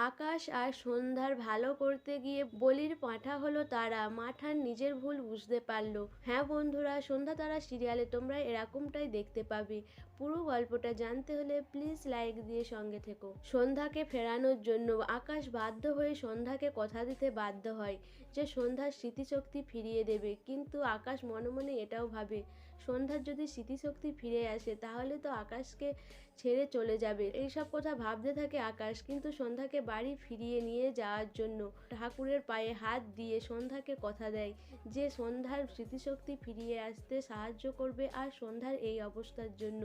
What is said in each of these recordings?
আকাশ আর সন্ধ্যার ভালো করতে গিয়ে বলির পাঁঠা হলো তারা। মাঠান নিজের ভুল বুঝতে পারলো। হ্যাঁ বন্ধুরা, সন্ধ্যা তারা সিরিয়ালে তোমরা এরকমটাই দেখতে পাবে। পুরো গল্পটা জানতে হলে প্লিজ লাইক দিয়ে সঙ্গে থেকো। সন্ধ্যাকে ফেরানোর জন্য আকাশ বাধ্য হয়ে সন্ধ্যাকে কথা দিতে বাধ্য হয় যে সন্ধ্যার স্মৃতিশক্তি ফিরিয়ে দেবে। কিন্তু আকাশ মনে মনে এটাও ভাবে সন্ধ্যার যদি স্মৃতিশক্তি ফিরে আসে তাহলে তো আকাশকে ছেড়ে চলে যাবে। এইসব কথা ভাবতে থাকে আকাশ। কিন্তু সন্ধ্যাকে বাড়ি ফিরিয়ে নিয়ে যাওয়ার জন্য ঠাকুরের পায়ে হাত দিয়ে সন্ধ্যাকে কথা দেয় যে সন্ধ্যার স্মৃতিশক্তি ফিরিয়ে আসতে সাহায্য করবে আর সন্ধ্যার এই অবস্থার জন্য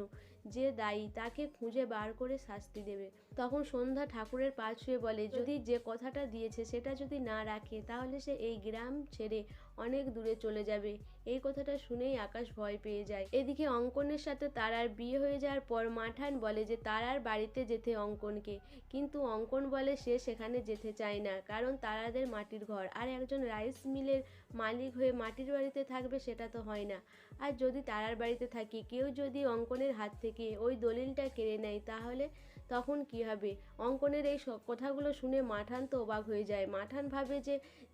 যে দায়ী তাকে খুঁজে বার করে শাস্তি দেবে। তখন সন্ধ্যা ঠাকুরের পা ছুঁয়ে বলে যদি যে কথাটা দিয়েছে সেটা যদি না রাখে তাহলে সে এই গ্রাম ছেড়ে অনেক দূরে চলে যাবে। এই কথাটা শুনেই আকাশ ভয় পেয়ে যায়। এদিকে অঙ্কনের সাথে তারার বিয়ে হয়ে যাওয়ার পর মাঠান বলে যে তারার বাড়িতে যেতে অঙ্কনকে, কিন্তু অঙ্কন বলে সে সেখানে যেতে চায় না, কারণ তারাদের মাটির ঘর আর একজন রাইস মিলের মালিক হয়ে মাটির বাড়িতে থাকবে সেটা তো হয় না। আর যদি তারার বাড়িতে থাকি কেউ যদি অঙ্কনের হাত থেকে ওই দলিলটা কেড়ে নেয় তাহলে তখন কি হবে? অঙ্কনের এই কথাগুলো শুনে মাঠান তো অবাক হয়ে যায়। মাঠান ভাবে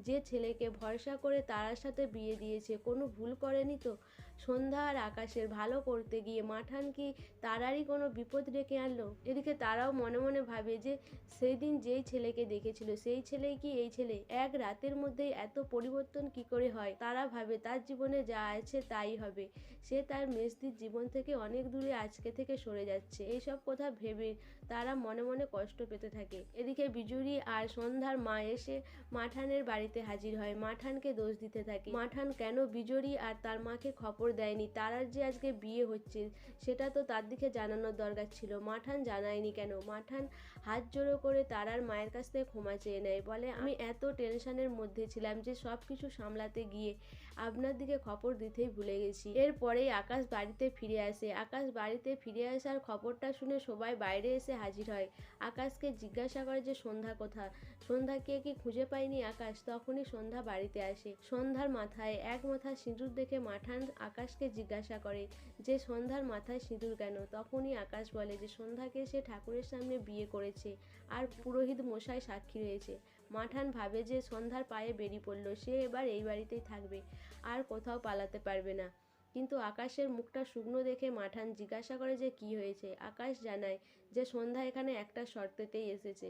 যে ছেলেকে ভরসা করে তারার সাথে বিয়ে দিয়েছে কোনো ভুল করেনি তো? সন্ধ্যা আর আকাশের ভালো করতে গিয়ে মাঠান কি তারারই কোনো বিপদ ডেকে আনলো? এদিকে তারাও মনে মনে ভাবে যে সেই দিন যেই ছেলেকে দেখেছিল সেই ছেলেই কি এই ছেলে? এক রাতের মধ্যেই এত পরিবর্তন কি করে হয়? তারা ভাবে তার জীবনে যা আছে তাই হবে। সে তার মেজদির জীবন থেকে অনেক দূরে আজকে থেকে সরে যাচ্ছে। এইসব কথা ভেবে তারা মনে মনে কষ্ট পেতে থাকে। এদিকে বিজুরি আর সন্ধ্যার মা এসে মাঠানের বাড়িতে হাজির হয়। মাঠানকে দোষ দিতে থাকে। মাঠান কেন বিজুরি আর তার মাকে খবর দেয়নি তারার যে আজকে বিয়ে হচ্ছে সেটা তো তার দিকে জানানোর দরকার ছিল। মাঠান জানায়নি কেন? মাঠান হাত জোড়ো করে তারার মায়ের কাছ থেকে ক্ষমা চেয়ে নেয়। বলে আমি এত টেনশনের মধ্যে ছিলাম যে সব কিছু সামলাতে গিয়ে আপনার দিকে খবর দিতেই ভুলে গেছি। এরপরেই আকাশ বাড়িতে ফিরে আসে। আকাশ বাড়িতে ফিরে আসার খবরটা শুনে সবাই বাইরে এসে হাজির হয়। আকাশকে জিজ্ঞাসা করে যে সন্ধ্যা কোথায়? সন্ধ্যাকে কি খুঁজে পায়নি আকাশ? তখনই সন্ধ্যা বাড়িতে আসে। সন্ধ্যার মাথায় এক মাথা সিঁদুর দেখে মাঠান আকাশকে জিজ্ঞাসা করে যে সন্ধ্যার মাথায় সিঁদুর কেন? তখনই আকাশ বলে যে সন্ধ্যাকে সে ঠাকুরের সামনে বিয়ে করেছে আর পুরোহিত মশাই সাক্ষী রয়েছে। মাঠান ভাবে যে সন্ধ্যার পায়ে বেরিয়ে পড়লো, সে এবার এই বাড়িতেই থাকবে, আর কোথাও পালাতে পারবে না। কিন্তু আকাশের মুখটা শুকনো দেখে মাঠান জিজ্ঞাসা করে যে কি হয়েছে? আকাশ জানায় যে সন্ধ্যা এখানে একটা শর্তেতেই এসেছে,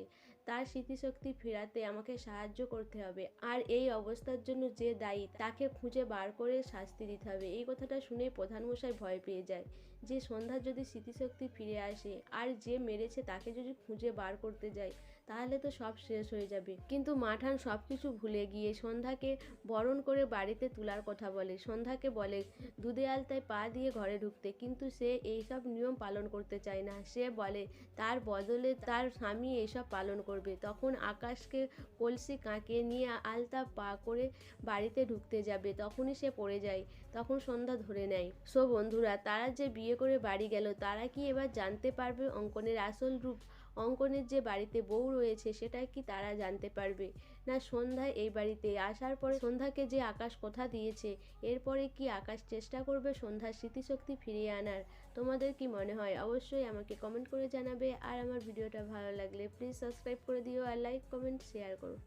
তার স্মৃতিশক্তি ফেরাতে আমাকে সাহায্য করতে হবে, আর এই অবস্থার জন্য যে দায়ী তাকে খুঁজে বার করে শাস্তি দিতে হবে। এই কথাটা শুনে প্রধানমশাই ভয় পেয়ে যায় যে সন্ধ্যার যদি স্মৃতিশক্তি ফিরে আসে আর যে মেরেছে তাকে যদি খুঁজে বার করতে যায় তাহলে তো সব শেষ হয়ে যাবে। কিন্তু মাঠান সব কিছু ভুলে গিয়ে সন্ধ্যাকে বরণ করে বাড়িতে তোলার কথা বলে। সন্ধ্যাকে বলে দুধে আলতায় পা দিয়ে ঘরে ঢুকতে, কিন্তু সে এইসব নিয়ম পালন করতে চায় না। সে বলে তার বদলে তার স্বামী এইসব পালন করবে। তখন আকাশকে কলসি কাঁকে নিয়ে আলতা পা করে বাড়িতে ঢুকতে যাবে, তখনই সে পড়ে যায়। তখন সন্ধ্যা ধরে নেয়। সো বন্ধুরা, তারা যে বিয়ে করে বাড়ি গেল তারা কি এবার জানতে পারবে অঙ্কনের আসল রূপ? অঙ্কনের যে বাড়িতে বউ রয়েছে সেটা কি তারা জানতে পারবে? না সন্ধ্যা এই বাড়িতে আসার পরে সন্ধ্যাকে যে আকাশ কথা দিয়েছে এরপরে কি আকাশ চেষ্টা করবে সন্ধ্যার স্মৃতিশক্তি ফিরিয়ে আনার? তোমাদের কি মনে হয়? অবশ্যই আমাকে কমেন্ট করে জানাবে। আর আমার ভিডিওটা ভালো লাগলে প্লিজ সাবস্ক্রাইব করে দিও আর লাইক কমেন্ট শেয়ার করো।